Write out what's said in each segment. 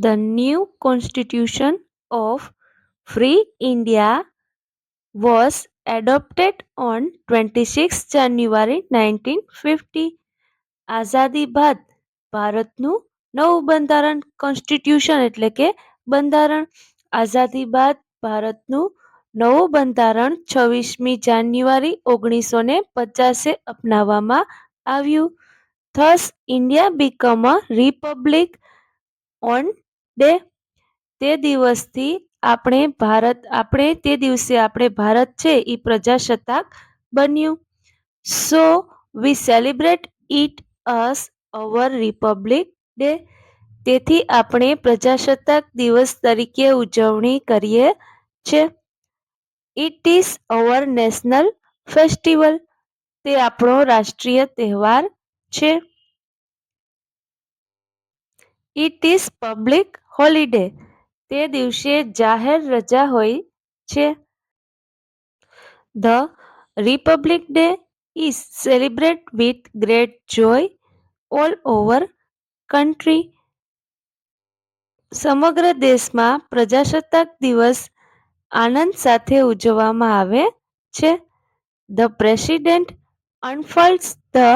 The new Constitution of Free India was adopted on 26 January 1950. આઝાદી બાદ ભારતનું નવું બંધારણ કોન્સ્ટિટ્યુશન એટલે કે બંધારણ. આઝાદી બાદ ભારતનું નવું બંધારણ 26મી જાન્યુઆરી 1950 અપનાવવામાં આવ્યું. Thus, India became a republic on day. તે દિવસથી તે દિવસે આપણે ભારત છે એ પ્રજાસત્તાક બન્યું. So we celebrate it as our Republic Day. તેથી આપણે પ્રજાસત્તાક દિવસ તરીકે ઉજવણી કરીએ છીએ. It is our national festival. તે આપણો રાષ્ટ્રીય તહેવાર છે. It is public holiday. તે દિવસે જાહેર રજા હોય છે. The Republic Day is celebrated with great joy all over country. સમગ્ર દેશમાં પ્રજાસત્તાક દિવસ આનંદ સાથે ઉજવવામાં આવે છે. The President unfurls the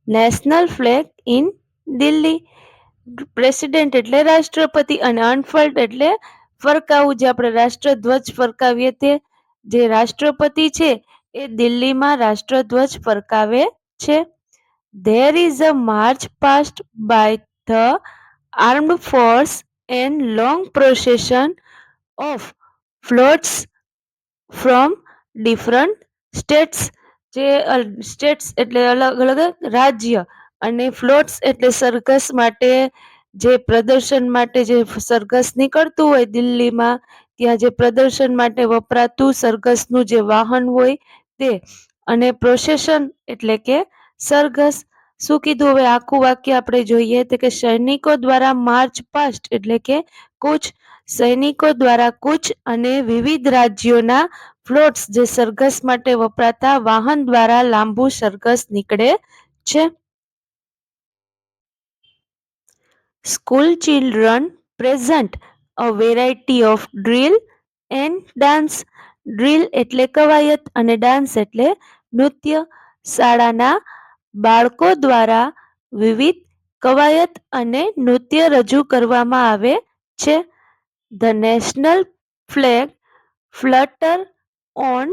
national flag in Delhi. President એટલે રાષ્ટ્રપતિ અને અનફોલ્ડ એટલે ફરકાવું, જે આપણે રાષ્ટ્રધ્વજ ફરકાવીએ તે. જે રાષ્ટ્રપતિ છે એ દિલ્હીમાં રાષ્ટ્રધ્વજ ફરકાવે છે. There is a march past by the armed force and long procession of floats from different states. જે સ્ટેટ્સ એટલે અલગ અલગ રાજ્ય, અને ફ્લોટ્સ એટલે સરઘસ માટે, જે પ્રદર્શન માટે જે સરઘસ નીકળતું હોય દિલ્હીમાં, ત્યાં જે પ્રદર્શન માટે વપરાતું સરઘસનું જે વાહન હોય તે. અને પ્રોસેશન એટલે કે સરઘસ. શું કીધું હવે આખું વાક્ય આપણે જોઈએ તો કે સૈનિકો દ્વારા માર્ચ પાસ્ટ એટલે કે કૂચ. સૈનિકો દ્વારા કૂચ અને વિવિધ રાજ્યોના ફ્લોટ્સ જે સરઘસ માટે વપરાતા વાહન દ્વારા લાંબુ સરઘસ નીકળે છે. School children present a variety of drill and dance. Drill એટલે કવાયત અને ડાન્સ એટલે નૃત્ય. શાળાના બાળકો દ્વારા વિવિધ કવાયત અને નૃત્ય રજૂ કરવામાં આવે છે. The national flag flutter on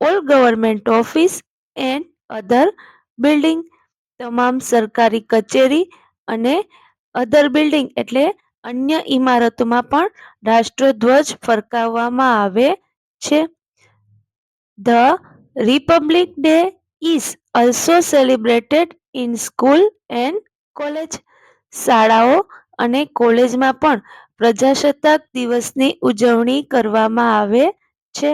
all government office and other building. તમામ સરકારી કચેરી અને અધર બિલ્ડિંગ એટલે અન્ય ઇમારતોમાં પણ રાષ્ટ્રધ્વજ ફરકાવવામાં આવે છે. The Republic Day is also celebrated in school and college. શાળાઓ અને કોલેજમાં પણ પ્રજાસત્તાક દિવસની ઉજવણી કરવામાં આવે છે.